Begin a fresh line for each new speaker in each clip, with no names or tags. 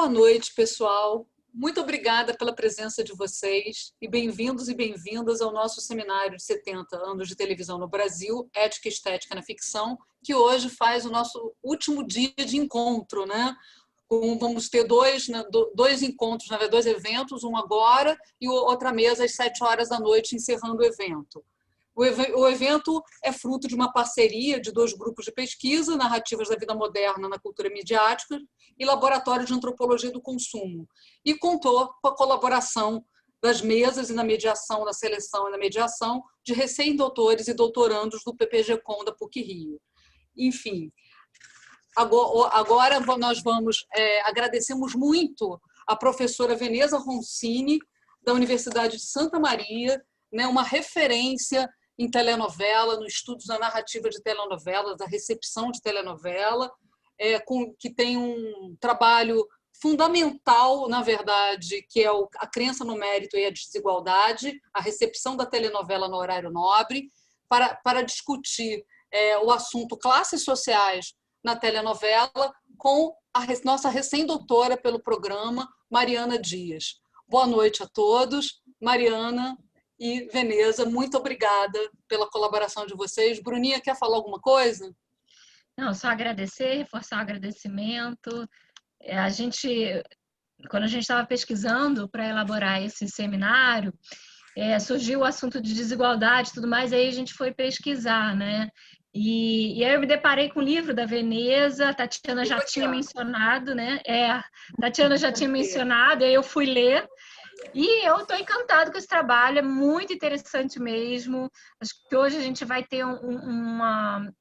Boa noite, pessoal. Muito obrigada pela presença de vocês e bem-vindos e bem-vindas ao nosso seminário de 70 anos de televisão no Brasil, Ética e Estética na Ficção, que hoje faz o nosso último dia de encontro, né? Vamos ter dois encontros, na verdade, dois eventos, um agora e outra mesa às 7 horas da noite, encerrando o evento. O evento é fruto de uma parceria de 2 grupos de pesquisa, Narrativas da Vida Moderna na Cultura Midiática e Laboratório de Antropologia do Consumo, e contou com a colaboração das mesas e na mediação, na seleção e na mediação de recém-doutores e doutorandos do PPG-Com da PUC-Rio. Enfim, agora nós agradecemos muito a professora Veneza Roncini, da Universidade de Santa Maria, né, uma referência em telenovela, no estudos da narrativa de telenovela, da recepção de telenovela, que tem um trabalho fundamental, na verdade, que é a crença no mérito e a desigualdade, a recepção da telenovela no horário nobre, para discutir o assunto classes sociais na telenovela com a nossa recém-doutora pelo programa, Mariana Dias. Boa noite a todos. Mariana e Veneza, muito obrigada pela colaboração de vocês. Bruninha, quer falar alguma coisa?
Não, só agradecer, reforçar o agradecimento. Quando a gente estava pesquisando para elaborar esse seminário, surgiu o assunto de desigualdade e tudo mais, aí a gente foi pesquisar, né? E aí eu me deparei com o livro da Veneza, a Tatiana já tinha mencionado, né? Tatiana já tinha mencionado, e aí eu fui ler. E eu estou encantada com esse trabalho, é muito interessante mesmo. Acho que hoje a gente vai ter uma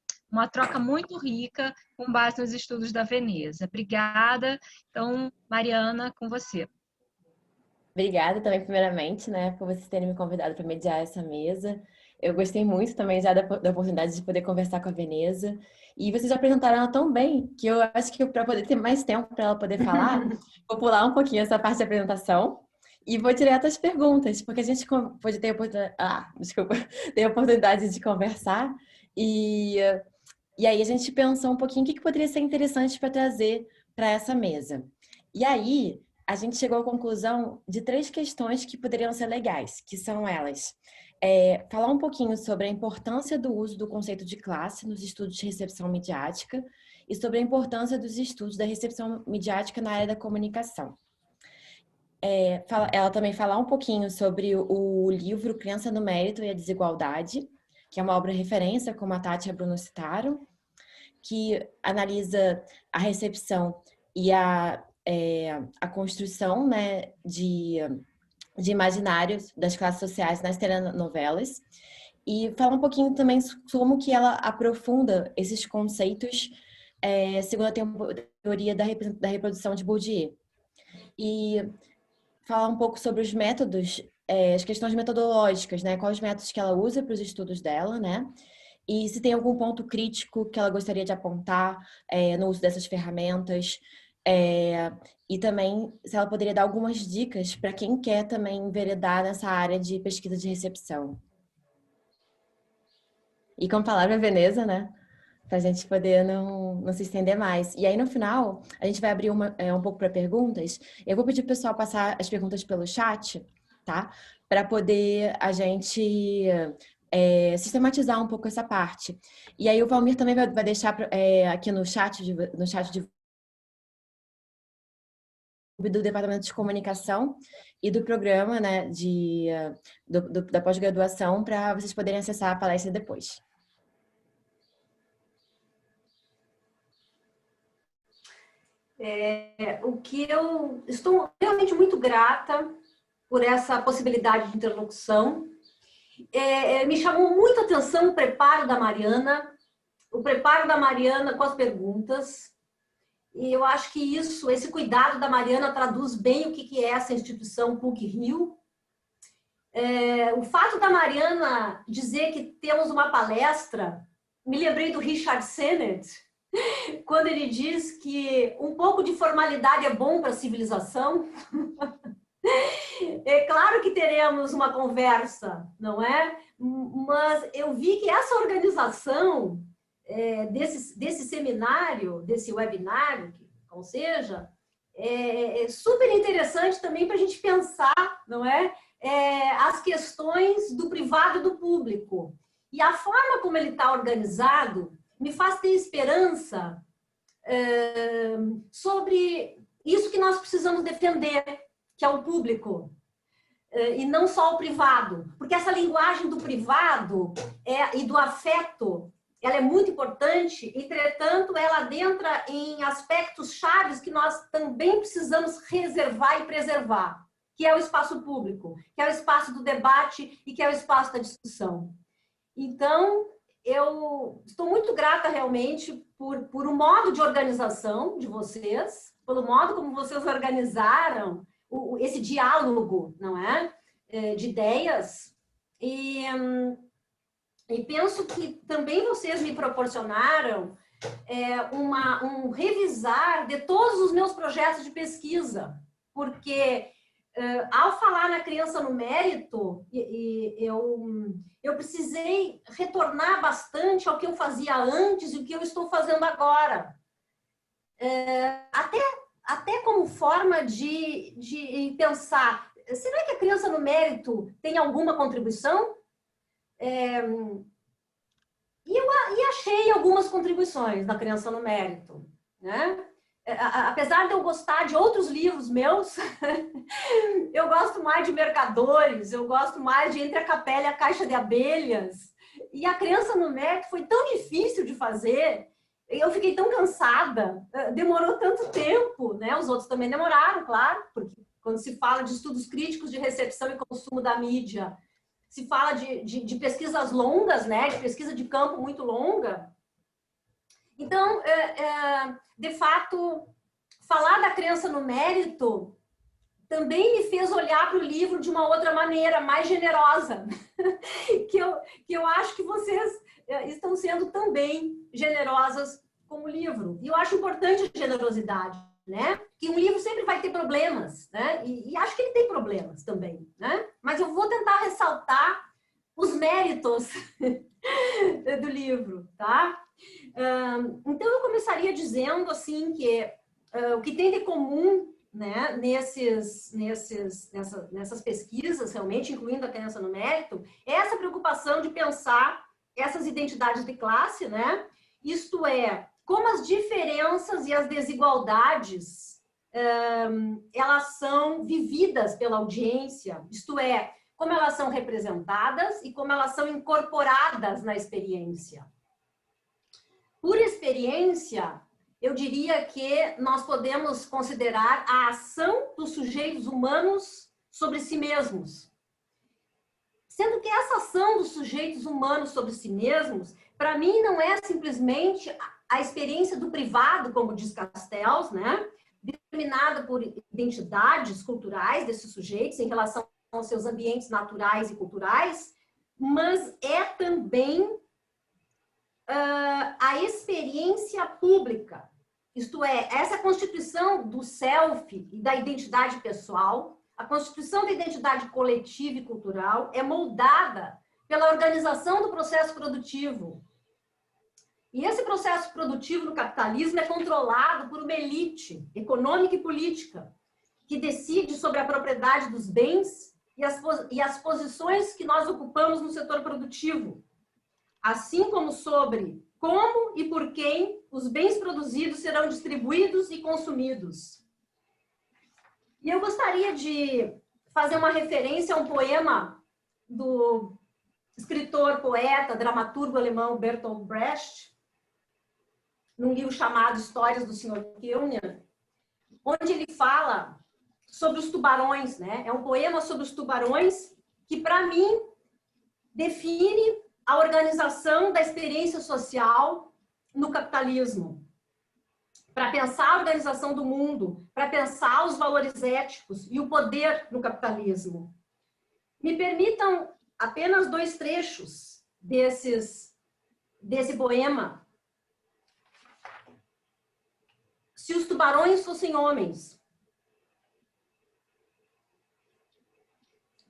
troca muito rica com base nos estudos da Veneza. Obrigada. Então, Mariana, com você.
Obrigada também, primeiramente, né, por vocês terem me convidado para mediar essa mesa. Eu gostei muito também já da oportunidade de poder conversar com a Veneza. E vocês apresentaram ela tão bem que eu acho que para poder ter mais tempo para ela poder falar, vou pular um pouquinho essa parte da apresentação. E vou direto às perguntas, porque a gente pode ter a oportunidade de conversar. E aí a gente pensou um pouquinho o que poderia ser interessante para trazer para essa mesa. E aí a gente chegou à conclusão de 3 questões que poderiam ser legais, que são elas. Falar um pouquinho sobre a importância do uso do conceito de classe nos estudos de recepção midiática e sobre a importância dos estudos da recepção midiática na área da comunicação. Ela também falar um pouquinho sobre o livro Crença no Mérito e a Desigualdade, que é uma obra referência, como a Tati e a Bruno citaram, que analisa a recepção e a construção, né, de imaginários das classes sociais nas telenovelas, e fala um pouquinho também como que ela aprofunda esses conceitos segundo a teoria da reprodução de Bourdieu. E falar um pouco sobre os métodos, as questões metodológicas, né? Quais os métodos que ela usa para os estudos dela, né? E se tem algum ponto crítico que ela gostaria de apontar no uso dessas ferramentas. E também se ela poderia dar algumas dicas para quem quer também enveredar nessa área de pesquisa de recepção. E com a palavra Veneza, né? Para a gente poder não se estender mais. E aí, no final, a gente vai abrir um pouco para perguntas. Eu vou pedir para o pessoal passar as perguntas pelo chat, tá? Para poder a gente sistematizar um pouco essa parte. E aí, o Valmir também vai deixar aqui no chat do Departamento de Comunicação e do programa, né, da pós-graduação, para vocês poderem acessar a palestra depois.
O que eu estou realmente muito grata por essa possibilidade de interlocução. Me chamou muito a atenção o preparo da Mariana com as perguntas. E eu acho que esse cuidado da Mariana traduz bem o que é essa instituição PUC-Rio. O fato da Mariana dizer que temos uma palestra, me lembrei do Richard Sennett, quando ele diz que um pouco de formalidade é bom para a civilização. É claro que teremos uma conversa, não é? Mas eu vi que essa organização desse seminário, desse webinário, ou seja, super interessante também para a gente pensar, não é? As questões do privado e do público. E a forma como ele está organizado me faz ter esperança sobre isso que nós precisamos defender, que é o público, e não só o privado. Porque essa linguagem do privado e do afeto, ela é muito importante, entretanto, ela adentra em aspectos chaves que nós também precisamos reservar e preservar, que é o espaço público, que é o espaço do debate e que é o espaço da discussão. Então, eu estou muito grata realmente por o modo de organização de vocês, pelo modo como vocês organizaram esse diálogo, não é? De ideias. E penso que também vocês me proporcionaram um revisar de todos os meus projetos de pesquisa, porque ao falar na criança no mérito, eu precisei retornar bastante ao que eu fazia antes e o que eu estou fazendo agora. Até como forma de pensar, será que a criança no mérito tem alguma contribuição? E achei algumas contribuições na criança no mérito, né? Apesar de eu gostar de outros livros meus, eu gosto mais de Mercadores, eu gosto mais de Entre a Capela e a Caixa de Abelhas. E a criança no mérito foi tão difícil de fazer, eu fiquei tão cansada, demorou tanto tempo, né? Os outros também demoraram, claro, porque quando se fala de estudos críticos de recepção e consumo da mídia, se fala de pesquisas longas, né? De pesquisa de campo muito longa. Então, de fato, falar da criança no mérito também me fez olhar para o livro de uma outra maneira, mais generosa, que eu acho que vocês estão sendo também generosas com o livro. E eu acho importante a generosidade, né? Que um livro sempre vai ter problemas, né? E acho que ele tem problemas também, né? Mas eu vou tentar ressaltar os méritos do livro, tá? Então, eu começaria dizendo assim que o que tem de comum, né, nessas pesquisas, realmente, incluindo a criança no mérito, é essa preocupação de pensar essas identidades de classe, né? Isto é, como as diferenças e as desigualdades elas são vividas pela audiência, isto é, como elas são representadas e como elas são incorporadas na experiência. Por experiência, eu diria que nós podemos considerar a ação dos sujeitos humanos sobre si mesmos. Sendo que essa ação dos sujeitos humanos sobre si mesmos, para mim, não é simplesmente a experiência do privado, como diz Castells, né? Determinada por identidades culturais desses sujeitos em relação aos seus ambientes naturais e culturais, mas é também a experiência pública, isto é, essa constituição do self e da identidade pessoal, a constituição da identidade coletiva e cultural é moldada pela organização do processo produtivo. E esse processo produtivo no capitalismo é controlado por uma elite econômica e política que decide sobre a propriedade dos bens e as posições que nós ocupamos no setor produtivo, assim como sobre como e por quem os bens produzidos serão distribuídos e consumidos. E eu gostaria de fazer uma referência a um poema do escritor, poeta, dramaturgo alemão Bertolt Brecht, num livro chamado Histórias do Sr. Kellner, onde ele fala sobre os tubarões, né? É um poema sobre os tubarões que, para mim, define a organização da experiência social no capitalismo. Para pensar a organização do mundo, para pensar os valores éticos e o poder no capitalismo. Me permitam apenas 2 trechos desse poema. Se os tubarões fossem homens.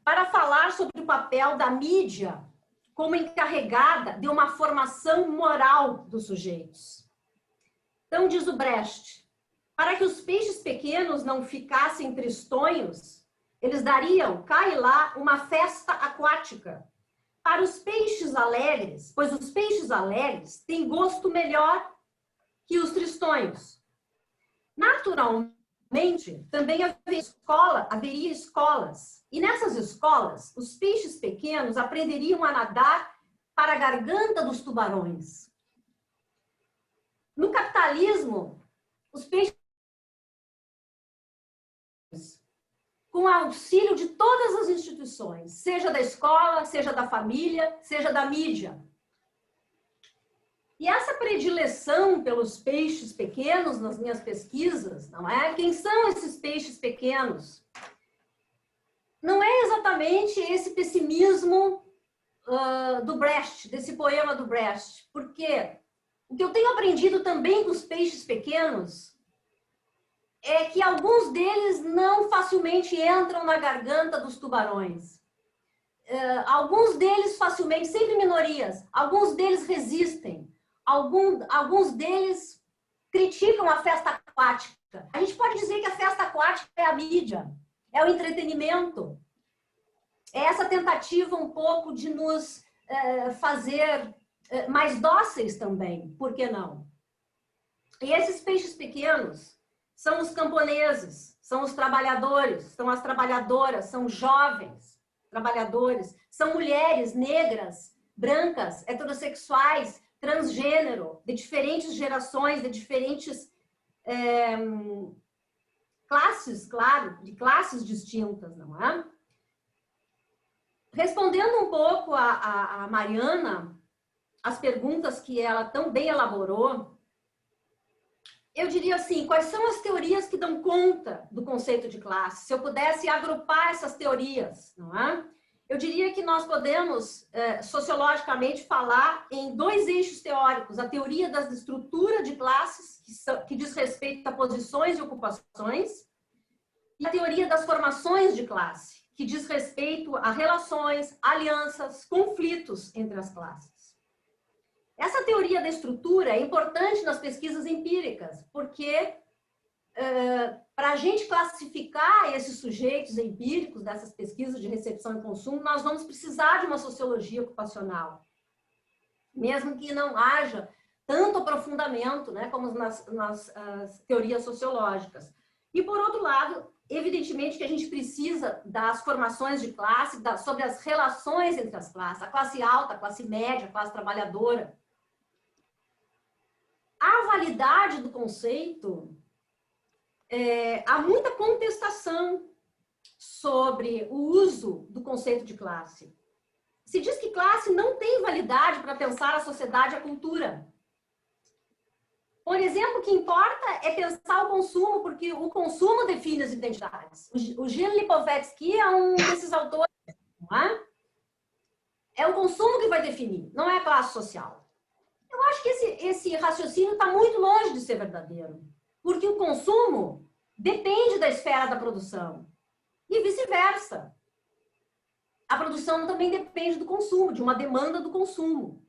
Para falar sobre o papel da mídia como encarregada de uma formação moral dos sujeitos. Então, diz o Brecht, Para que os peixes pequenos não ficassem tristonhos, eles dariam, cá e lá, uma festa aquática. Para os peixes alegres, pois os peixes alegres têm gosto melhor que os tristonhos. Naturalmente, também haveria escolas. E nessas escolas, os peixes pequenos aprenderiam a nadar para a garganta dos tubarões. No capitalismo, os peixes, com auxílio de todas as instituições, seja da escola, seja da família, seja da mídia. E essa predileção pelos peixes pequenos nas minhas pesquisas, não é? Quem são esses peixes pequenos? Não é exatamente esse pessimismo do Brecht, desse poema do Brecht, porque o que eu tenho aprendido também com os peixes pequenos é que alguns deles não facilmente entram na garganta dos tubarões. Alguns deles facilmente, sempre minorias, alguns deles resistem. Alguns deles criticam a festa aquática. A gente pode dizer que a festa aquática é a mídia, é o entretenimento. É essa tentativa um pouco de nos fazer mais dóceis também, por que não? E esses peixes pequenos são os camponeses, são os trabalhadores, são as trabalhadoras, são jovens trabalhadores, são mulheres negras, brancas, heterossexuais, transgênero, de diferentes gerações, de diferentes classes, claro, de classes distintas, não é? Respondendo um pouco a Mariana, as perguntas que ela tão bem elaborou, eu diria assim, quais são as teorias que dão conta do conceito de classe? Se eu pudesse agrupar essas teorias, não é? Eu diria que nós podemos, sociologicamente, falar em dois eixos teóricos. A teoria da estrutura de classes, que diz respeito a posições e ocupações, e a teoria das formações de classe, que diz respeito a relações, alianças, conflitos entre as classes. Essa teoria da estrutura é importante nas pesquisas empíricas, porque para a gente classificar esses sujeitos empíricos dessas pesquisas de recepção e consumo, nós vamos precisar de uma sociologia ocupacional, mesmo que não haja tanto aprofundamento, né, como nas teorias sociológicas. E, por outro lado, evidentemente que a gente precisa das formações de classe, sobre as relações entre as classes, a classe alta, a classe média, a classe trabalhadora. A validade do conceito, há muita contestação sobre o uso do conceito de classe. Se diz que classe não tem validade para pensar a sociedade e a cultura. Por exemplo, o que importa é pensar o consumo, porque o consumo define as identidades. O Gilles Lipovetsky é um desses autores, não é? É o consumo que vai definir, não é a classe social. Eu acho que esse raciocínio está muito longe de ser verdadeiro, porque o consumo depende da esfera da produção e vice-versa. A produção também depende do consumo, de uma demanda do consumo.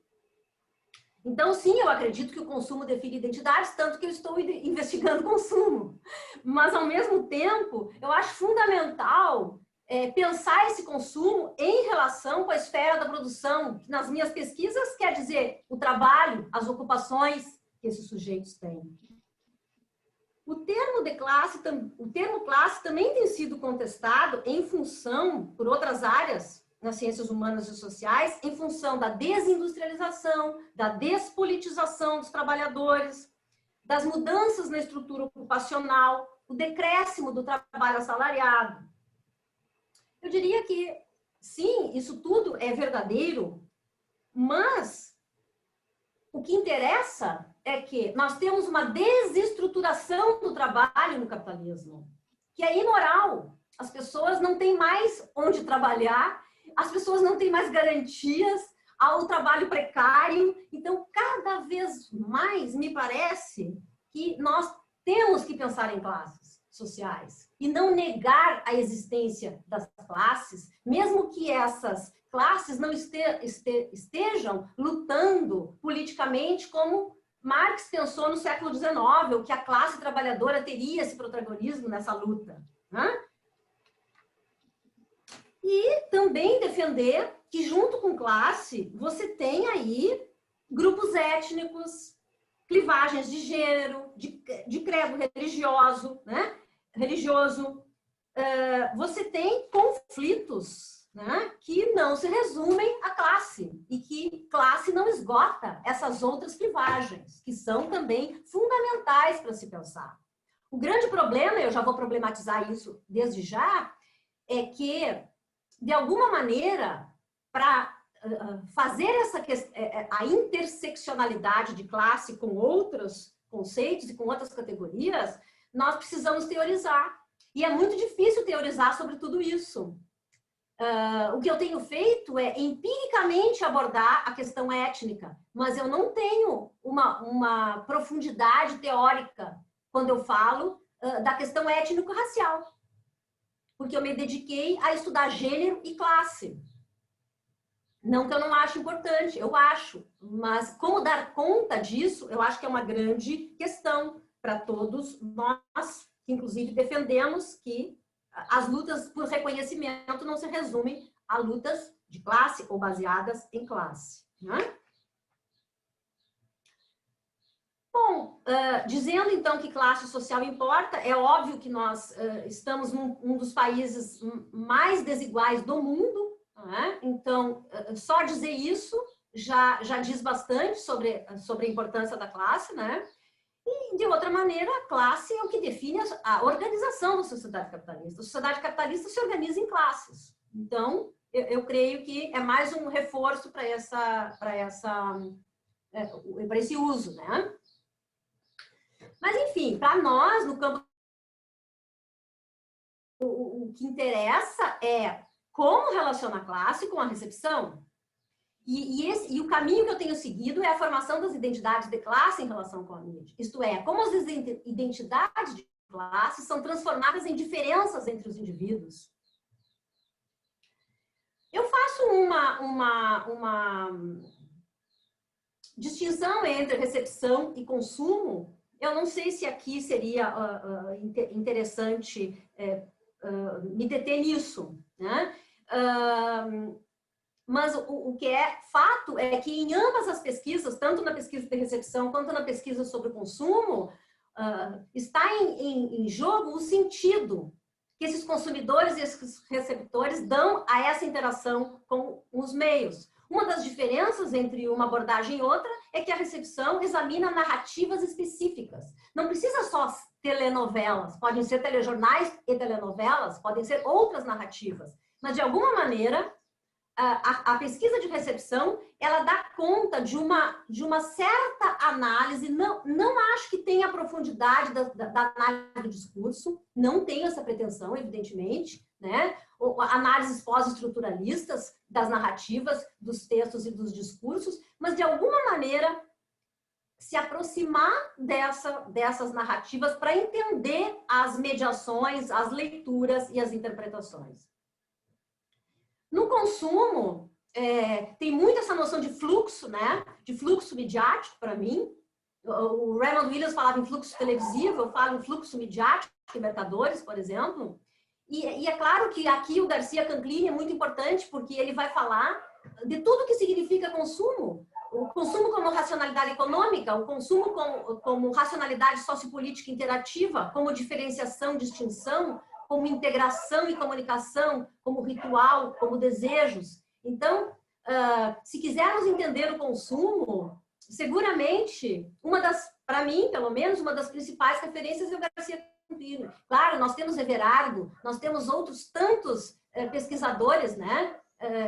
Então, sim, eu acredito que o consumo define identidades, tanto que eu estou investigando consumo. Mas, ao mesmo tempo, eu acho fundamental pensar esse consumo em relação com a esfera da produção, que nas minhas pesquisas quer dizer o trabalho, as ocupações que esses sujeitos têm. O termo classe também tem sido contestado em função, por outras áreas, nas ciências humanas e sociais, em função da desindustrialização, da despolitização dos trabalhadores, das mudanças na estrutura ocupacional, o decréscimo do trabalho assalariado. Eu diria que, sim, isso tudo é verdadeiro, mas o que interessa é que nós temos uma desestruturação do trabalho no capitalismo, que é imoral. As pessoas não têm mais onde trabalhar, as pessoas não têm mais garantias ao trabalho precário. Então, cada vez mais me parece que nós temos que pensar em classes sociais e não negar a existência das classes, mesmo que essas classes não estejam lutando politicamente como Marx pensou no século XIX, que a classe trabalhadora teria esse protagonismo nessa luta, né? E também defender que, junto com classe, você tem aí grupos étnicos, clivagens de gênero, de credo religioso, né? Você tem conflitos, né, que não se resumem à classe e que classe não esgota essas outras clivagens, que são também fundamentais para se pensar. O grande problema, eu já vou problematizar isso desde já, é que, de alguma maneira, para fazer a interseccionalidade de classe com outros conceitos e com outras categorias, nós precisamos teorizar. E é muito difícil teorizar sobre tudo isso. O que eu tenho feito é empiricamente abordar a questão étnica, mas eu não tenho uma profundidade teórica quando eu falo da questão étnico-racial, porque eu me dediquei a estudar gênero e classe. Não que eu não acho importante, eu acho, mas como dar conta disso, eu acho que é uma grande questão para todos nós, que inclusive defendemos que as lutas por reconhecimento não se resumem a lutas de classe ou baseadas em classe, né? Bom, dizendo então que classe social importa, é óbvio que nós estamos num dos países mais desiguais do mundo, né? Então, só dizer isso já diz bastante sobre a importância da classe, né? E, de outra maneira, a classe é o que define a organização da sociedade capitalista. A sociedade capitalista se organiza em classes. Então, eu creio que é mais um reforço para esse uso, né? Mas, enfim, para nós, no campo, o que interessa é como relaciona a classe com a recepção. E o caminho que eu tenho seguido é a formação das identidades de classe em relação com a mídia. Isto é, como as identidades de classe são transformadas em diferenças entre os indivíduos. Eu faço uma distinção entre recepção e consumo. Eu não sei se aqui seria interessante me deter nisso, né? Mas o que é fato é que em ambas as pesquisas, tanto na pesquisa de recepção quanto na pesquisa sobre o consumo, está em jogo o sentido que esses consumidores e esses receptores dão a essa interação com os meios. Uma das diferenças entre uma abordagem e outra é que a recepção examina narrativas específicas. Não precisa só telenovelas, podem ser telejornais e telenovelas, podem ser outras narrativas, mas de alguma maneira a pesquisa de recepção, ela dá conta de uma certa análise, não acho que tenha a profundidade da análise do discurso, não tenho essa pretensão, evidentemente, né? Análises pós-estruturalistas das narrativas, dos textos e dos discursos, mas de alguma maneira se aproximar dessas narrativas para entender as mediações, as leituras e as interpretações. No consumo, tem muito essa noção de fluxo, né? De fluxo midiático, para mim. O Raymond Williams falava em fluxo televisivo, eu falo em fluxo midiático de mercadores, por exemplo. E é claro que aqui o Garcia Canclini é muito importante, porque ele vai falar de tudo que significa consumo. O consumo como racionalidade econômica, o consumo como racionalidade sociopolítica interativa, como diferenciação, distinção, como integração e comunicação, como ritual, como desejos. Então, se quisermos entender o consumo, seguramente, para mim, pelo menos, uma das principais referências é o Garcia Canclini. Claro, nós temos Everardo, nós temos outros tantos pesquisadores, né,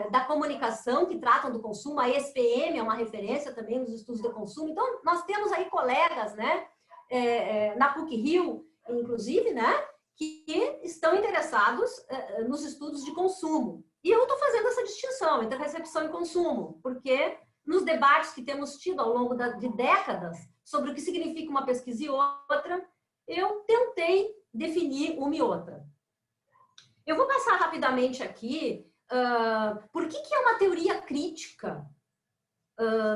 da comunicação que tratam do consumo, a ESPM é uma referência também nos estudos de consumo. Então, nós temos aí colegas, né, na PUC-Rio, inclusive, né, que estão interessados nos estudos de consumo. E eu estou fazendo essa distinção entre recepção e consumo, porque nos debates que temos tido ao longo de décadas sobre o que significa uma pesquisa e outra, eu tentei definir uma e outra. Eu vou passar rapidamente aqui por que é uma teoria crítica.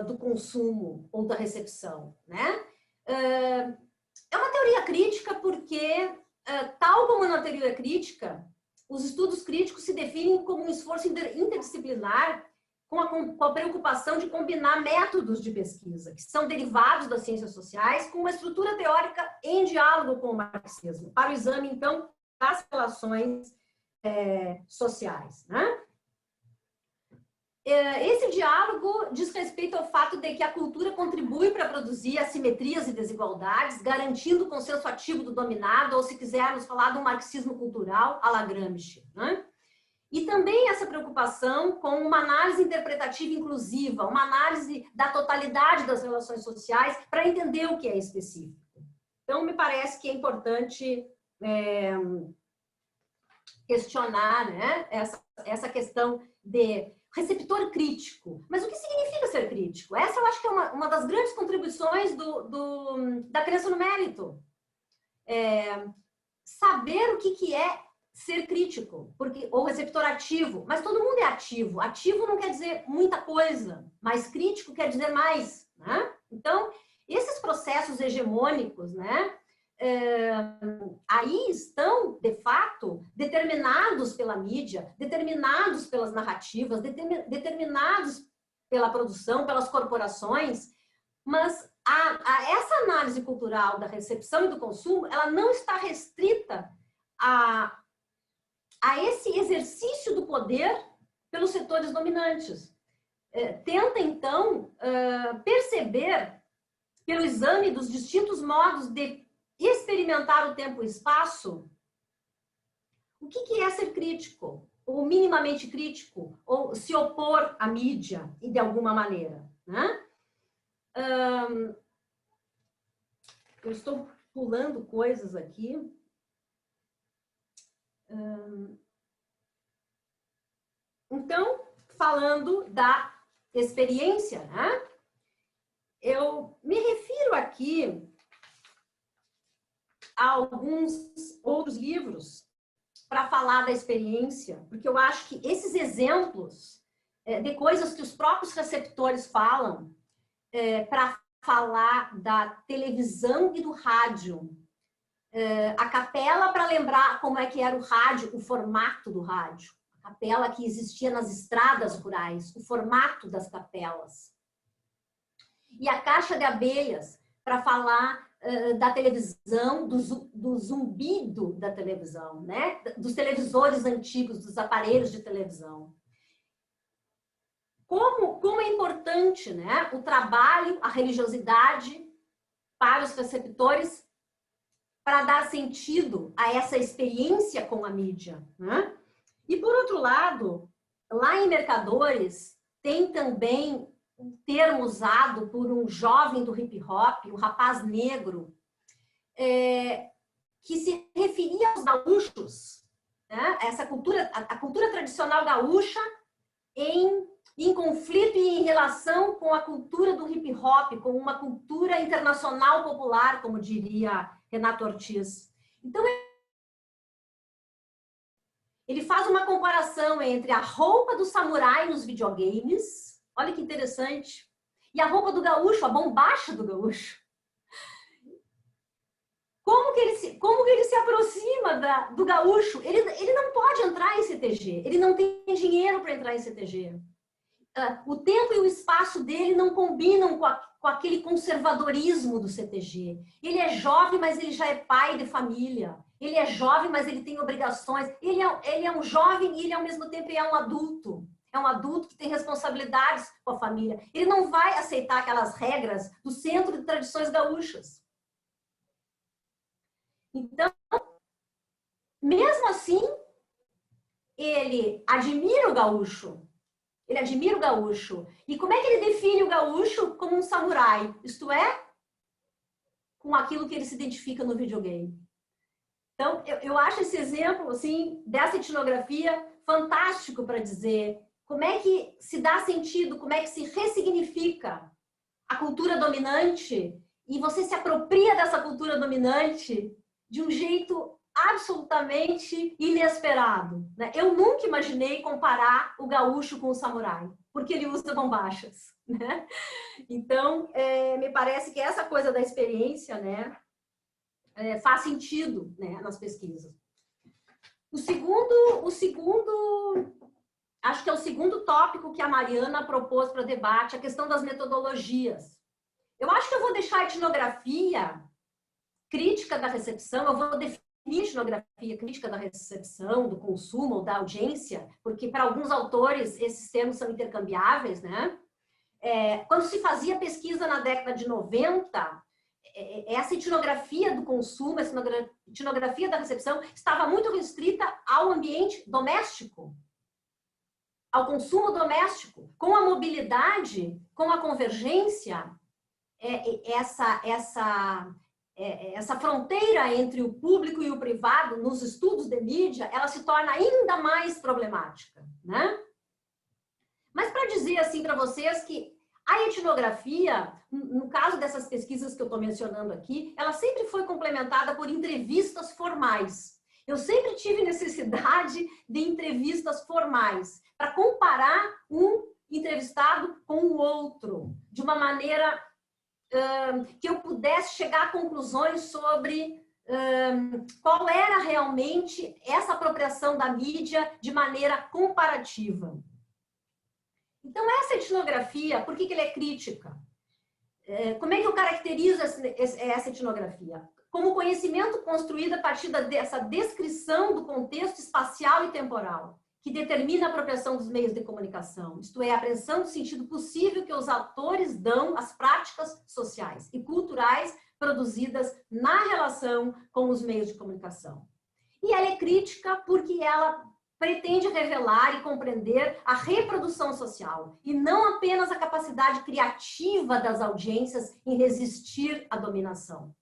do consumo ou da recepção, né? É uma teoria crítica porque, tal como na teoria crítica, os estudos críticos se definem como um esforço interdisciplinar com a preocupação de combinar métodos de pesquisa, que são derivados das ciências sociais, com uma estrutura teórica em diálogo com o marxismo, para o exame, então, das relações sociais, né? Esse diálogo diz respeito ao fato de que a cultura contribui para produzir assimetrias e desigualdades, garantindo o consenso ativo do dominado, ou, se quisermos falar de um marxismo cultural, à la Gramsci, né? E também essa preocupação com uma análise interpretativa inclusiva, uma análise da totalidade das relações sociais para entender o que é específico. Então, me parece que é importante questionar, né, essa questão de receptor crítico. Mas o que significa ser crítico? Essa eu acho que é uma das grandes contribuições da crença no mérito. Saber o que é ser crítico, ou receptor ativo. Mas todo mundo é ativo. Ativo não quer dizer muita coisa, mas crítico quer dizer mais, né? Então, esses processos hegemônicos, né, aí estão, de fato, determinados pela mídia, determinados pelas narrativas, determinados pela produção, pelas corporações, mas essa análise cultural da recepção e do consumo, ela não está restrita a esse exercício do poder pelos setores dominantes. Tenta, então, perceber, pelo exame dos distintos modos de experimentar o tempo e o espaço, o que é ser crítico, ou minimamente crítico, ou se opor à mídia, de alguma maneira, né? Eu estou pulando coisas aqui. Então, falando da experiência, né? Eu me refiro aqui a alguns outros livros para falar da experiência, porque eu acho que esses exemplos de coisas que os próprios receptores falam para falar da televisão e do rádio, a capela, para lembrar como é que era o rádio, o formato do rádio, a capela que existia nas estradas rurais, o formato das capelas, e a caixa de abelhas, para falar da televisão, do zumbido da televisão, né? Dos televisores antigos, dos aparelhos de televisão. Como é importante, né, o trabalho, a religiosidade para os receptores para dar sentido a essa experiência com a mídia, né? E, por outro lado, lá em Mercadores, tem também um termo usado por um jovem do hip hop, um rapaz negro, que se referia aos gaúchos, né? Essa cultura, a cultura tradicional gaúcha em conflito e em relação com a cultura do hip hop, com uma cultura internacional popular, como diria Renato Ortiz. Então, ele faz uma comparação entre a roupa do samurai nos videogames, olha que interessante, e a roupa do gaúcho, a bombacha do gaúcho. Como que ele se aproxima do gaúcho? Ele não pode entrar em CTG, ele não tem dinheiro para entrar em CTG. O tempo e o espaço dele não combinam com aquele conservadorismo do CTG. Ele é jovem, mas ele já é pai de família. Ele é jovem, mas ele tem obrigações. Ele é um jovem e ele, ao mesmo tempo, é um adulto. É um adulto que tem responsabilidades com a família. Ele não vai aceitar aquelas regras do Centro de Tradições Gaúchas. Então, mesmo assim, ele admira o gaúcho. Ele admira o gaúcho. E como é que ele define o gaúcho? Como um samurai. Isto é, com aquilo que ele se identifica no videogame. Então, eu acho esse exemplo, assim, dessa etnografia fantástico para dizer como é que se dá sentido, como é que se ressignifica a cultura dominante e você se apropria dessa cultura dominante de um jeito absolutamente inesperado, né? Eu nunca imaginei comparar o gaúcho com o samurai, porque ele usa bombachas, né? Então, me parece que essa coisa da experiência, né, faz sentido, né, nas pesquisas. Acho que é o segundo tópico que a Mariana propôs para debate, a questão das metodologias. Eu acho que eu vou deixar a etnografia crítica da recepção, eu vou definir etnografia crítica da recepção, do consumo ou da audiência, porque para alguns autores esses termos são intercambiáveis, né? Quando se fazia pesquisa na década de 90, essa etnografia do consumo, essa etnografia da recepção estava muito restrita ao ambiente doméstico, ao consumo doméstico. Com a mobilidade, com a convergência, essa fronteira entre o público e o privado nos estudos de mídia, ela se torna ainda mais problemática, né? Mas para dizer assim para vocês que a etnografia, no caso dessas pesquisas que eu estou mencionando aqui, ela sempre foi complementada por entrevistas formais. Eu sempre tive necessidade de entrevistas formais para comparar um entrevistado com o outro, de uma maneira que eu pudesse chegar a conclusões sobre qual era realmente essa apropriação da mídia de maneira comparativa. Então, essa etnografia, por que ela é crítica? Como é que eu caracterizo essa etnografia? Como conhecimento construído a partir dessa descrição do contexto espacial e temporal, que determina a apropriação dos meios de comunicação, isto é, a apreensão do sentido possível que os autores dão às práticas sociais e culturais produzidas na relação com os meios de comunicação. E ela é crítica porque ela pretende revelar e compreender a reprodução social e não apenas a capacidade criativa das audiências em resistir à dominação.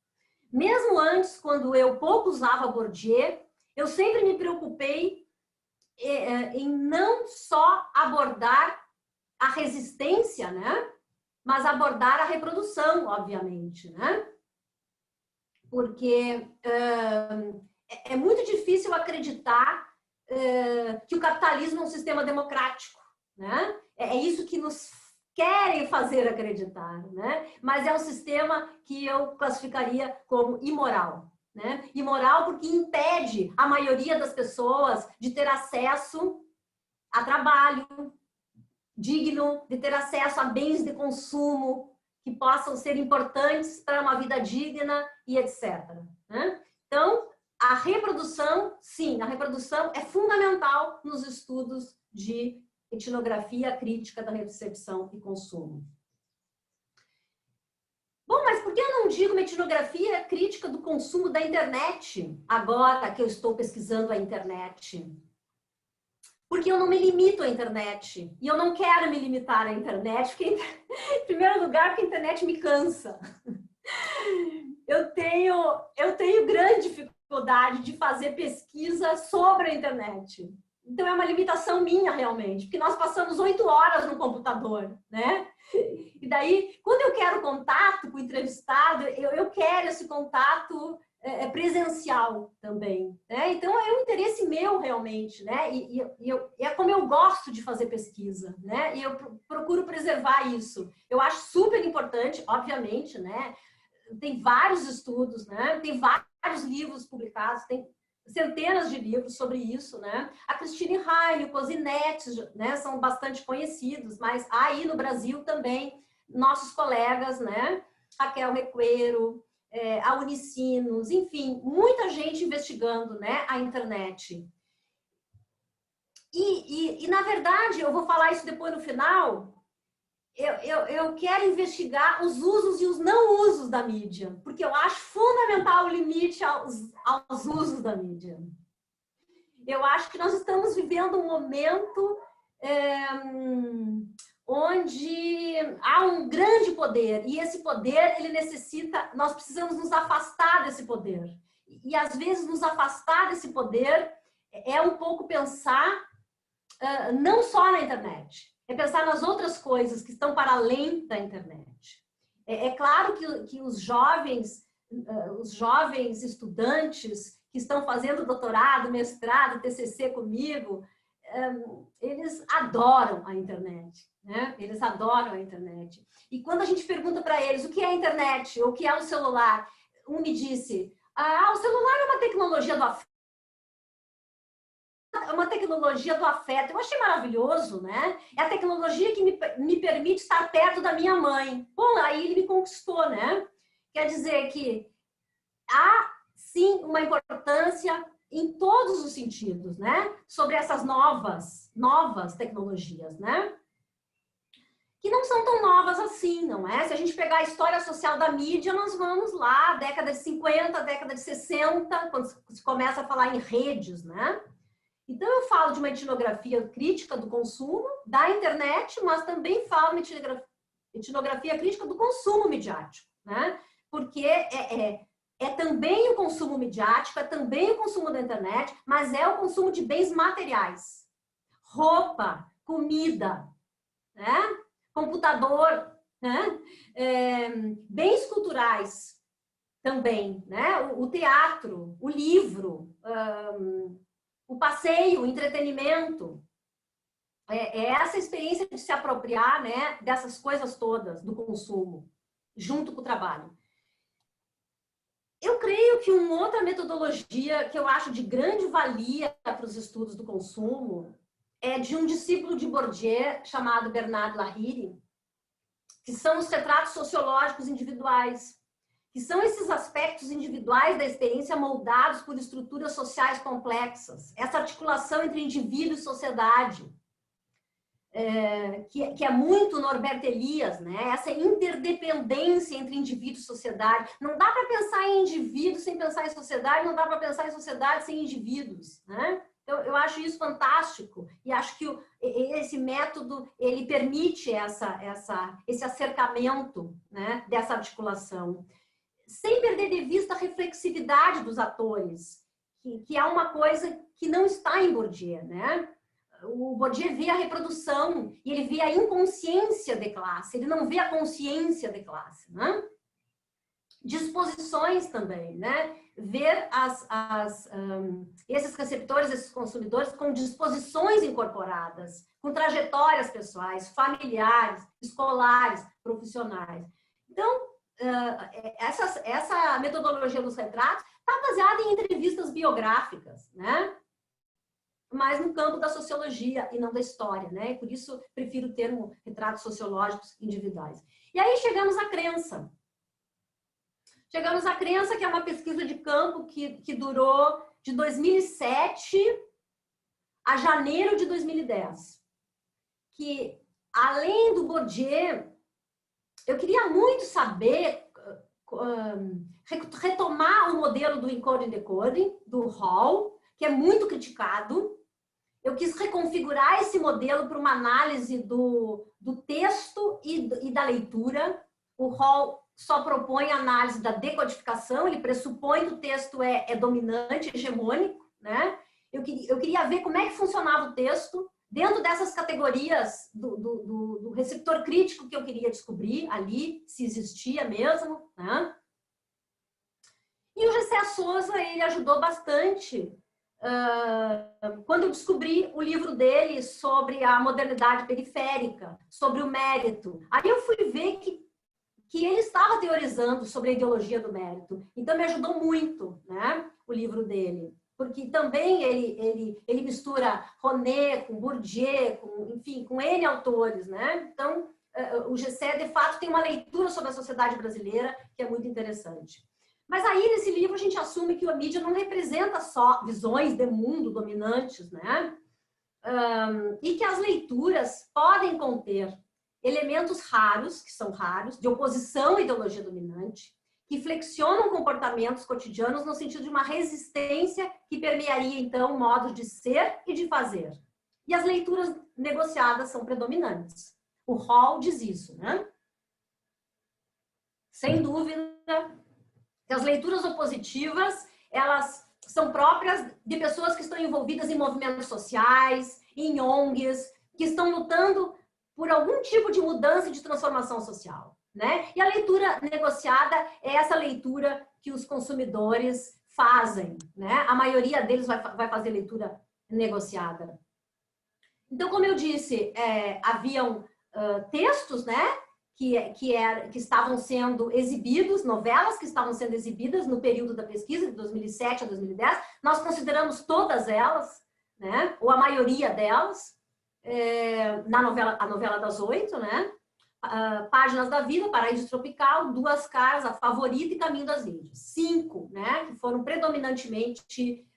Mesmo antes, quando eu pouco usava Bourdieu, eu sempre me preocupei em não só abordar a resistência, né? Mas abordar a reprodução, obviamente, né? Porque é muito difícil acreditar que o capitalismo é um sistema democrático, né? É isso que nos querem fazer acreditar, né? Mas é um sistema que eu classificaria como imoral, né? Imoral porque impede a maioria das pessoas de ter acesso a trabalho digno, de ter acesso a bens de consumo que possam ser importantes para uma vida digna e etc. Né? Então, a reprodução, sim, a reprodução é fundamental nos estudos de etnografia crítica da recepção e consumo. Bom, mas por que eu não digo uma etnografia crítica do consumo da internet, agora que eu estou pesquisando a internet? Porque eu não me limito à internet. E eu não quero me limitar à internet, porque, em primeiro lugar, porque a internet me cansa. Eu tenho grande dificuldade de fazer pesquisa sobre a internet. Então, é uma limitação minha, realmente, porque nós passamos 8 horas no computador, né? E daí, quando eu quero contato com o entrevistado, eu quero esse contato presencial também, né? Então, é um interesse meu, realmente, né? E é como eu gosto de fazer pesquisa, né? E eu procuro preservar isso. Eu acho super importante, obviamente, né? Tem vários estudos, né? Tem vários livros publicados, tem centenas de livros sobre isso, né? A Christine Heine, o Cosinetti, né? São bastante conhecidos, mas aí no Brasil também, nossos colegas, né? Raquel Requeiro, a Unicinos, enfim, muita gente investigando, né? A internet. E na verdade, eu vou falar isso depois no final, eu quero investigar os usos e os não usos da mídia, porque eu acho fundamental o limite aos usos da mídia. Eu acho que nós estamos vivendo um momento onde há um grande poder, e esse poder, ele necessita, nós precisamos nos afastar desse poder. E às vezes nos afastar desse poder é um pouco pensar não só na internet, é pensar nas outras coisas que estão para além da internet. É claro que os jovens estudantes que estão fazendo doutorado, mestrado, TCC comigo, eles adoram a internet, né? Eles adoram a internet. E quando a gente pergunta para eles o que é a internet, ou o que é o celular, um me disse, o celular é uma tecnologia do afeto. É uma tecnologia do afeto. Eu achei maravilhoso, né? É a tecnologia que me permite estar perto da minha mãe. Bom, aí ele me conquistou, né? Quer dizer que há, sim, uma importância em todos os sentidos, né? Sobre essas novas tecnologias, né? Que não são tão novas assim, não é? Se a gente pegar a história social da mídia, nós vamos lá, década de 50, década de 60, quando se começa a falar em redes, né? Então, eu falo de uma etnografia crítica do consumo da internet, mas também falo de uma etnografia crítica do consumo midiático, né? Porque é também o consumo midiático, é também o consumo da internet, mas é o consumo de bens materiais. Roupa, comida, né? Computador, né? Bens culturais também, né? O teatro, o livro, o passeio, o entretenimento. É essa experiência de se apropriar, né, dessas coisas todas do consumo, junto com o trabalho. Eu creio que uma outra metodologia que eu acho de grande valia para os estudos do consumo é de um discípulo de Bourdieu, chamado Bernard Lahire, que são os retratos sociológicos individuais, que são esses aspectos individuais da experiência moldados por estruturas sociais complexas, essa articulação entre indivíduo e sociedade, que é muito Norbert Elias, né? Essa interdependência entre indivíduo e sociedade. Não dá para pensar em indivíduo sem pensar em sociedade, não dá para pensar em sociedade sem indivíduos, né? Eu acho isso fantástico e acho que esse método ele permite esse acercamento, né, dessa articulação, sem perder de vista a reflexividade dos atores, que é uma coisa que não está em Bourdieu, né? O Bourdieu vê a reprodução e ele vê a inconsciência de classe, ele não vê a consciência de classe, né? Disposições também, né? Ver esses receptores, esses consumidores com disposições incorporadas, com trajetórias pessoais, familiares, escolares, profissionais. Então, essa metodologia dos retratos está baseada em entrevistas biográficas, né? Mas no campo da sociologia e não da história, né? Por isso, prefiro o termo retratos sociológicos individuais. E aí chegamos à crença. Chegamos à crença, que é uma pesquisa de campo que durou de 2007 a janeiro de 2010. Que, além do Bourdieu, eu queria muito saber, retomar o modelo do encoding decoding, do Hall, que é muito criticado. Eu quis reconfigurar esse modelo para uma análise do texto e da leitura. O Hall só propõe a análise da decodificação, ele pressupõe que o texto é dominante, hegemônico, né? Eu queria ver como é que funcionava o texto dentro dessas categorias do receptor crítico que eu queria descobrir ali, se existia mesmo, né? E o Gessé Souza, ele ajudou bastante quando eu descobri o livro dele sobre a modernidade periférica, sobre o mérito. Aí eu fui ver que ele estava teorizando sobre a ideologia do mérito. Então, me ajudou muito, né, o livro dele. Porque também ele mistura René com Bourdieu, com N autores, né? Então, o Gessé, de fato, tem uma leitura sobre a sociedade brasileira que é muito interessante. Mas aí, nesse livro, a gente assume que a mídia não representa só visões de mundo dominantes, né? E que as leituras podem conter elementos raros, que são raros, de oposição à ideologia dominante, que flexionam comportamentos cotidianos no sentido de uma resistência que permearia, então, modos de ser e de fazer. E as leituras negociadas são predominantes. O Hall diz isso, né? Sem dúvida, que as leituras opositivas, elas são próprias de pessoas que estão envolvidas em movimentos sociais, em ONGs, que estão lutando por algum tipo de mudança e de transformação social, né? E a leitura negociada é essa leitura que os consumidores fazem, né? A maioria deles vai fazer leitura negociada. Então, como eu disse, haviam textos, né? Que estavam sendo exibidos, novelas que estavam sendo exibidas no período da pesquisa, de 2007 a 2010. Nós consideramos todas elas, né? Ou a maioria delas, a novela das 8, né? Páginas da Vida, Paraíso Tropical, Duas Caras, A Favorita e Caminho das Índias. 5, né? Que foram predominantemente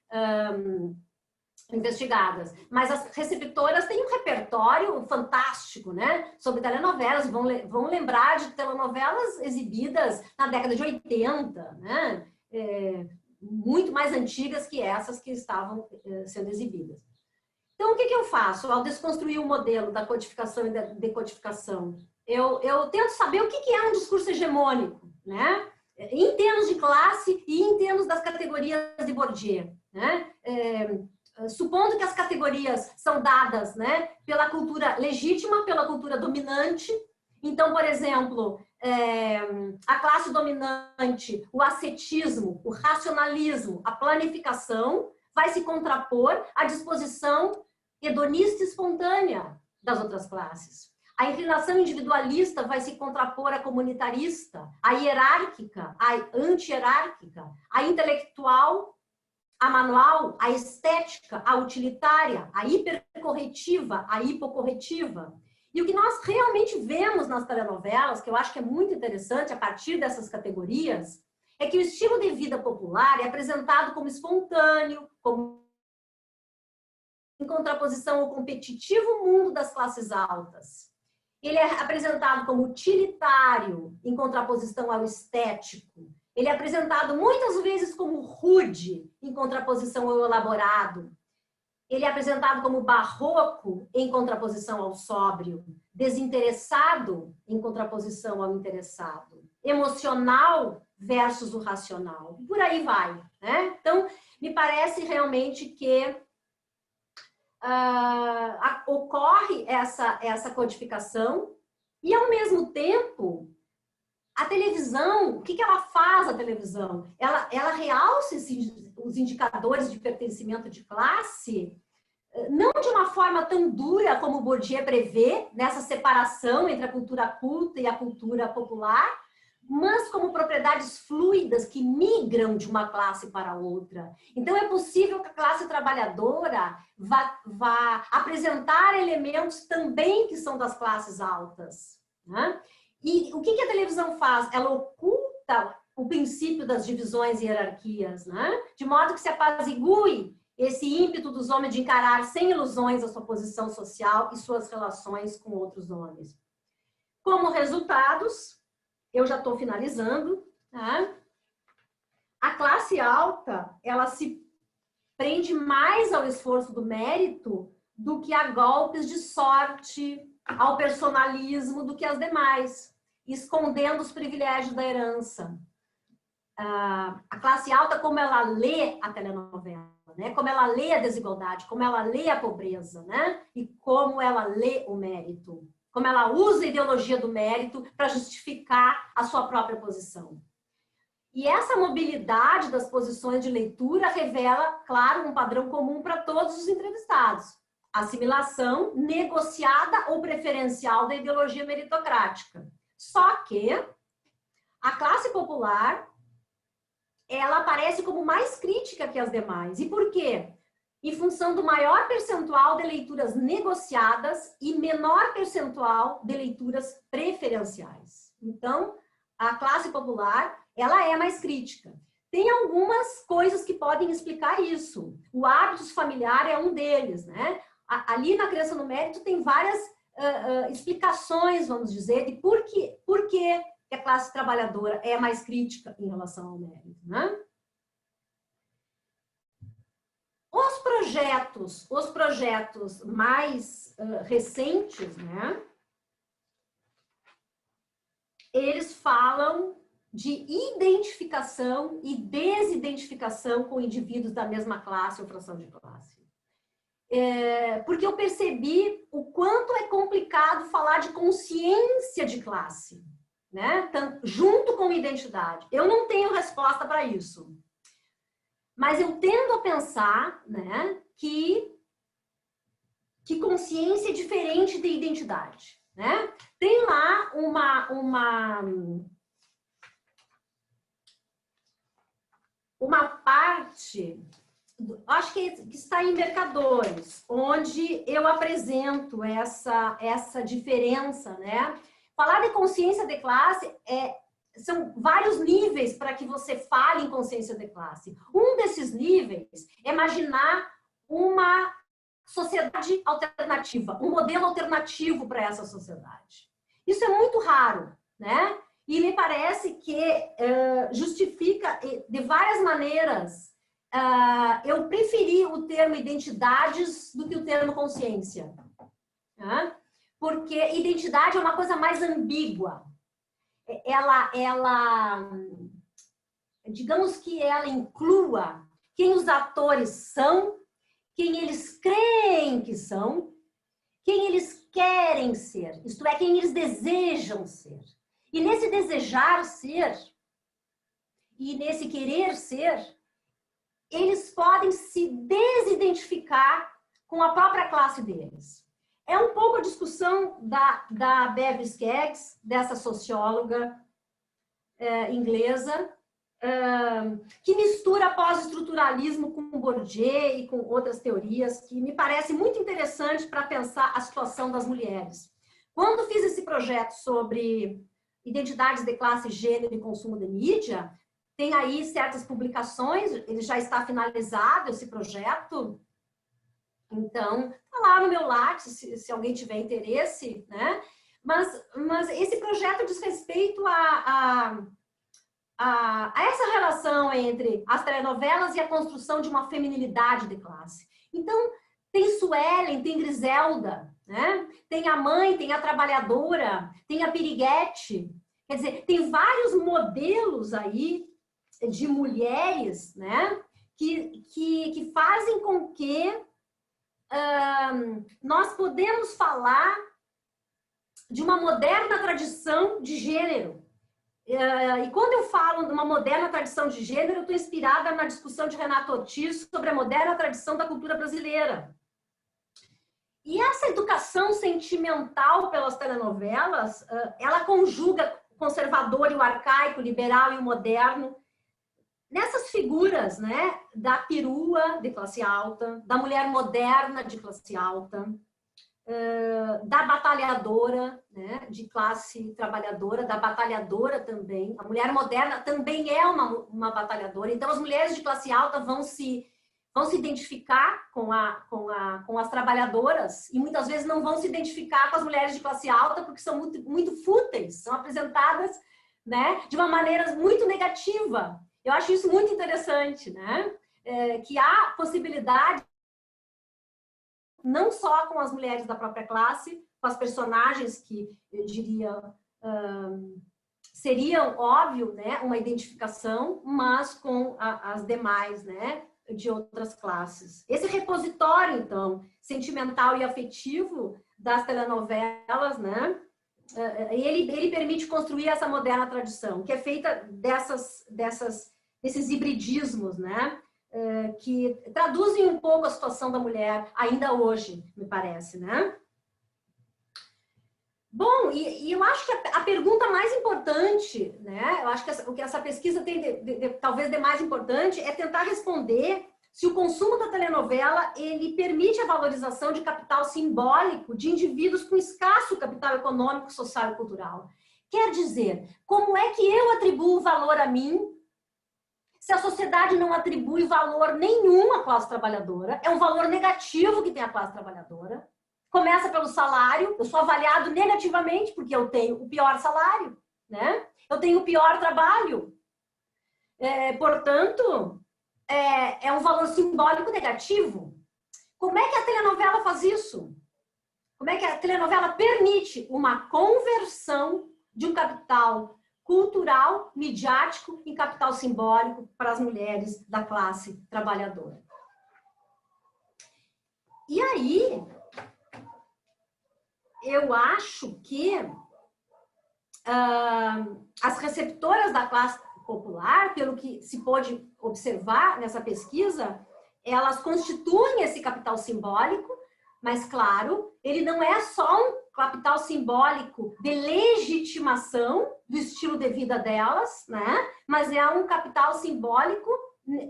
investigadas. Mas as receptoras têm um repertório fantástico, né? Sobre telenovelas, vão lembrar de telenovelas exibidas na década de 80, né? Muito mais antigas que essas que estavam sendo exibidas. Então, o que eu faço ao desconstruir o modelo da codificação e da decodificação? Eu tento saber o que é um discurso hegemônico, né? Em termos de classe e em termos das categorias de Bourdieu, né? Supondo que as categorias são dadas, né, pela cultura legítima, pela cultura dominante. Então, por exemplo, a classe dominante, o ascetismo, o racionalismo, a planificação, vai se contrapor à disposição hedonista e espontânea das outras classes. A inclinação individualista vai se contrapor à comunitarista, à hierárquica, à anti-hierárquica, à intelectual, à manual, à estética, à utilitária, à hipercorretiva, à hipocorretiva. E o que nós realmente vemos nas telenovelas, que eu acho que é muito interessante a partir dessas categorias, é que o estilo de vida popular é apresentado como espontâneo, como em contraposição ao competitivo mundo das classes altas. Ele é apresentado como utilitário, em contraposição ao estético. Ele é apresentado muitas vezes como rude, em contraposição ao elaborado. Ele é apresentado como barroco, em contraposição ao sóbrio. Desinteressado, em contraposição ao interessado. Emocional versus o racional. Por aí vai, né? Então, me parece realmente que ocorre essa codificação e, ao mesmo tempo, a televisão, o que ela faz, a televisão? Ela realça os indicadores de pertencimento de classe, não de uma forma tão dura como Bourdieu prevê, nessa separação entre a cultura culta e a cultura popular, mas como propriedades fluidas que migram de uma classe para outra. Então, é possível que a classe trabalhadora vá apresentar elementos também que são das classes altas, né? E o que a televisão faz? Ela oculta o princípio das divisões e hierarquias, né? De modo que se apazigue esse ímpeto dos homens de encarar sem ilusões a sua posição social e suas relações com outros homens. Como resultados, eu já estou finalizando, tá? A classe alta, ela se prende mais ao esforço do mérito do que a golpes de sorte, ao personalismo do que as demais, escondendo os privilégios da herança. A classe alta, como ela lê a telenovela, né? Como ela lê a desigualdade, como ela lê a pobreza, né? E como ela lê o mérito. Como ela usa a ideologia do mérito para justificar a sua própria posição. E essa mobilidade das posições de leitura revela, claro, um padrão comum para todos os entrevistados. Assimilação negociada ou preferencial da ideologia meritocrática. Só que a classe popular, ela aparece como mais crítica que as demais. E por quê? Em função do maior percentual de leituras negociadas e menor percentual de leituras preferenciais. Então, a classe popular, ela é mais crítica. Tem algumas coisas que podem explicar isso. O hábitos familiar é um deles, né? Ali na Crença no Mérito tem várias explicações, vamos dizer, de por que a classe trabalhadora é mais crítica em relação ao mérito, né? Os projetos mais recentes, né? Eles falam de identificação e desidentificação com indivíduos da mesma classe ou fração de classe. Porque eu percebi o quanto é complicado falar de consciência de classe, né? Junto com identidade. Eu não tenho resposta para isso. Mas eu tendo a pensar, né, que consciência é diferente de identidade, né? Tem lá uma parte, acho que está em Mercadores, onde eu apresento essa diferença, né? Falar de consciência de classe são vários níveis para que você fale em consciência de classe. Um desses níveis é imaginar uma sociedade alternativa, um modelo alternativo para essa sociedade. Isso é muito raro, né? E me parece que justifica de várias maneiras. Eu preferi o termo identidades do que o termo consciência, né? Porque identidade é uma coisa mais ambígua. Digamos que ela inclua quem os atores são, quem eles creem que são, quem eles querem ser, isto é, quem eles desejam ser. E nesse desejar ser, e nesse querer ser, eles podem se desidentificar com a própria classe deles. É um pouco a discussão da Beverly Skaggs, dessa socióloga inglesa, que mistura pós-estruturalismo com Bourdieu e com outras teorias, que me parece muito interessante para pensar a situação das mulheres. Quando fiz esse projeto sobre identidades de classe, gênero e consumo de mídia, tem aí certas publicações, ele já está finalizado, esse projeto. Então, está lá no meu Lattes, se alguém tiver interesse, né? Mas esse projeto diz respeito a essa relação entre as telenovelas e a construção de uma feminilidade de classe. Então, tem Suelen, tem Griselda, né? Tem a mãe, tem a trabalhadora, tem a piriguete. Quer dizer, tem vários modelos aí de mulheres, né? Que fazem com que nós podemos falar de uma moderna tradição de gênero. E quando eu falo de uma moderna tradição de gênero, eu estou inspirada na discussão de Renato Ortiz sobre a moderna tradição da cultura brasileira. E essa educação sentimental pelas telenovelas, ela conjuga o conservador e o arcaico, o liberal e o moderno, nessas figuras, né, da perua de classe alta, da mulher moderna de classe alta, da batalhadora, né, de classe trabalhadora, da batalhadora também. A mulher moderna também é uma batalhadora. Então, as mulheres de classe alta vão se identificar com as trabalhadoras e muitas vezes não vão se identificar com as mulheres de classe alta porque são muito, muito fúteis, são apresentadas, né, de uma maneira muito negativa. Eu acho isso muito interessante, né? Que há possibilidade não só com as mulheres da própria classe, com as personagens que, eu diria, seriam, óbvio, né, uma identificação, mas com as demais, né, de outras classes. Esse repositório, então, sentimental e afetivo das telenovelas, né, ele permite construir essa moderna tradição, que é feita desses hibridismos, né, que traduzem um pouco a situação da mulher ainda hoje, me parece, né? Bom, e eu acho que a pergunta mais importante, né? Eu acho que o que essa pesquisa tem talvez de mais importante é tentar responder se o consumo da telenovela ele permite a valorização de capital simbólico de indivíduos com escasso capital econômico, social e cultural. Quer dizer, como é que eu atribuo valor a mim se a sociedade não atribui valor nenhum à classe trabalhadora? É um valor negativo que tem a classe trabalhadora. Começa pelo salário, eu sou avaliado negativamente porque eu tenho o pior salário, né? Eu tenho o pior trabalho. Portanto, é um valor simbólico negativo. Como é que a telenovela faz isso? Como é que a telenovela permite uma conversão de um capital cultural, midiático em capital simbólico para as mulheres da classe trabalhadora? E aí, eu acho que as receptoras da classe popular, pelo que se pôde observar nessa pesquisa, elas constituem esse capital simbólico, mas, claro, ele não é só um capital simbólico de legitimação do estilo de vida delas, né? Mas é um capital simbólico,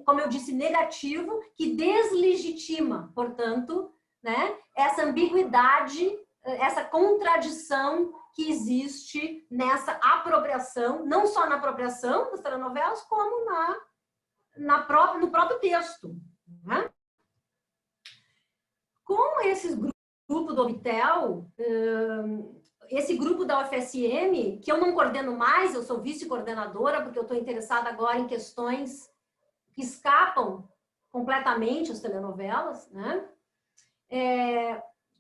como eu disse, negativo, que deslegitima, portanto, né, essa ambiguidade, essa contradição que existe nessa apropriação, não só na apropriação das telenovelas, como no próprio texto. Né? Com esses grupos do Obtel, esse grupo da UFSM, que eu não coordeno mais, eu sou vice-coordenadora, porque eu estou interessada agora em questões que escapam completamente as telenovelas, né?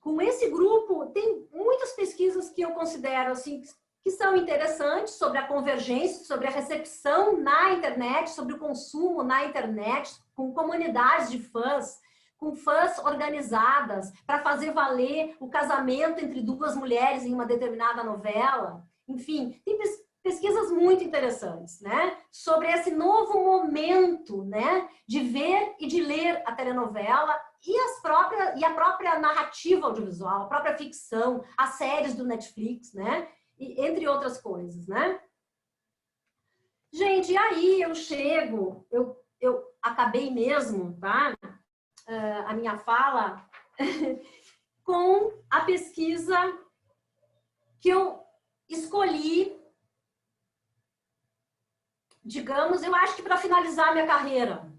Com esse grupo, tem muitas pesquisas que eu considero assim, que são interessantes sobre a convergência, sobre a recepção na internet, sobre o consumo na internet, com comunidades de fãs, com fãs organizadas para fazer valer o casamento entre duas mulheres em uma determinada novela. Enfim, tem pesquisas muito interessantes, né? Sobre esse novo momento, né? De ver e de ler a telenovela e a própria narrativa audiovisual, a própria ficção, as séries do Netflix, né? E, entre outras coisas, né? Gente, e aí eu chego, eu acabei mesmo, tá? A minha fala com a pesquisa que eu escolhi, digamos, eu acho que para finalizar a minha carreira.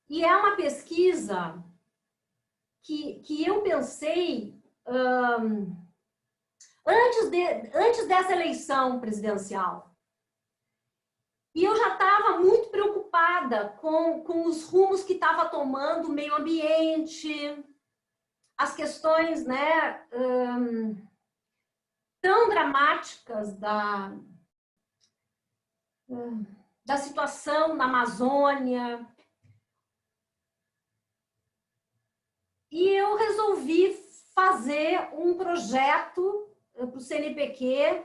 E é uma pesquisa que eu pensei antes dessa eleição presidencial. E eu já estava muito preocupada com os rumos que estava tomando o meio ambiente, as questões, né, tão dramáticas da situação na Amazônia. E eu resolvi fazer um projeto para o CNPq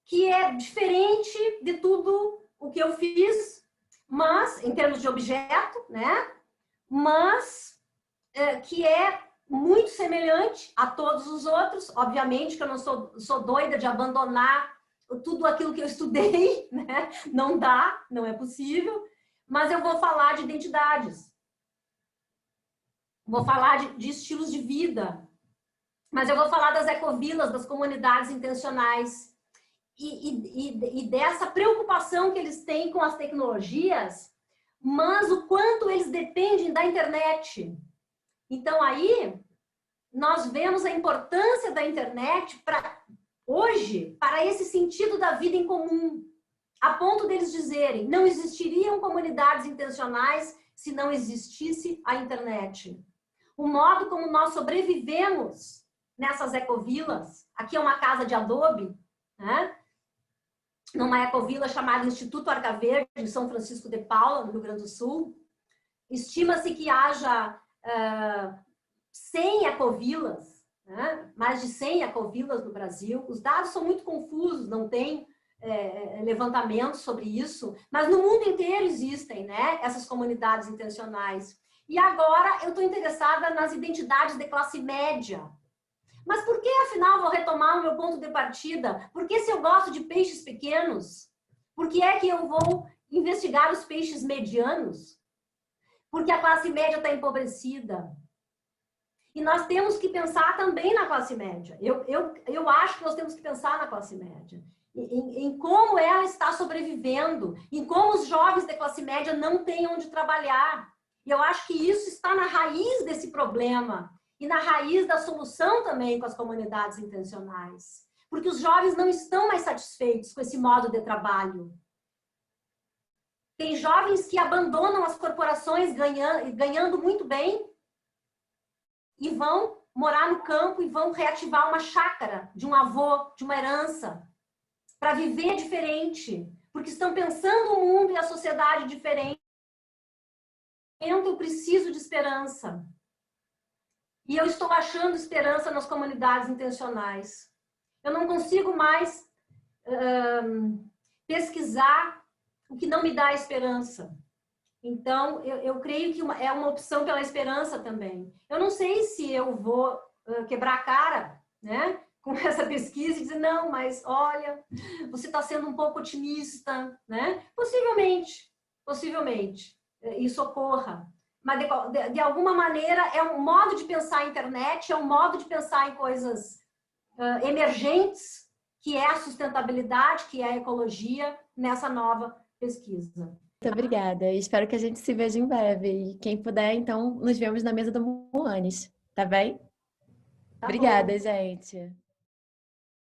que é diferente de tudo o que eu fiz, mas em termos de objeto, né? Mas que é muito semelhante a todos os outros. Obviamente que eu não sou doida de abandonar tudo aquilo que eu estudei, né? Não dá, não é possível. Mas eu vou falar de identidades. Vou falar de estilos de vida. Mas eu vou falar das ecovilas, das comunidades intencionais. E dessa preocupação que eles têm com as tecnologias, mas o quanto eles dependem da internet. Então, aí, nós vemos a importância da internet hoje para esse sentido da vida em comum, a ponto deles dizerem, não existiriam comunidades intencionais se não existisse a internet. O modo como nós sobrevivemos nessas ecovilas, aqui é uma casa de adobe, né? Numa ecovila chamada Instituto Arca Verde, em São Francisco de Paula, no Rio Grande do Sul. Estima-se que haja 100 ecovilas, né? Mais de 100 ecovilas no Brasil. Os dados são muito confusos, não tem levantamento sobre isso, mas no mundo inteiro existem, né, essas comunidades intencionais. E agora eu estou interessada nas identidades de classe média. Mas por que, afinal, vou retomar o meu ponto de partida? Porque se eu gosto de peixes pequenos, por que é que eu vou investigar os peixes medianos? Porque a classe média está empobrecida. E nós temos que pensar também na classe média. Eu acho que nós temos que pensar na classe média. Em como ela está sobrevivendo, em como os jovens de classe média não têm onde trabalhar. E eu acho que isso está na raiz desse problema. E na raiz da solução também com as comunidades intencionais. Porque os jovens não estão mais satisfeitos com esse modo de trabalho. Tem jovens que abandonam as corporações ganhando muito bem e vão morar no campo e vão reativar uma chácara de um avô, de uma herança, para viver diferente. Porque estão pensando o mundo e a sociedade diferente. Eu preciso de esperança. E eu estou achando esperança nas comunidades intencionais. Eu não consigo mais pesquisar o que não me dá esperança. Então, eu creio que é uma opção pela esperança também. Eu não sei se eu vou quebrar a cara, né, com essa pesquisa e dizer, não, mas olha, você está sendo um pouco otimista, né? Possivelmente, isso ocorra. Mas, de alguma maneira, é um modo de pensar a internet, é um modo de pensar em coisas emergentes, que é a sustentabilidade, que é a ecologia, nessa nova pesquisa.
Muito obrigada. Espero que a gente se veja em breve. E quem puder, então, nos vemos na mesa do Moanes. Tá bem?
Tá
Obrigada,
bom.
gente.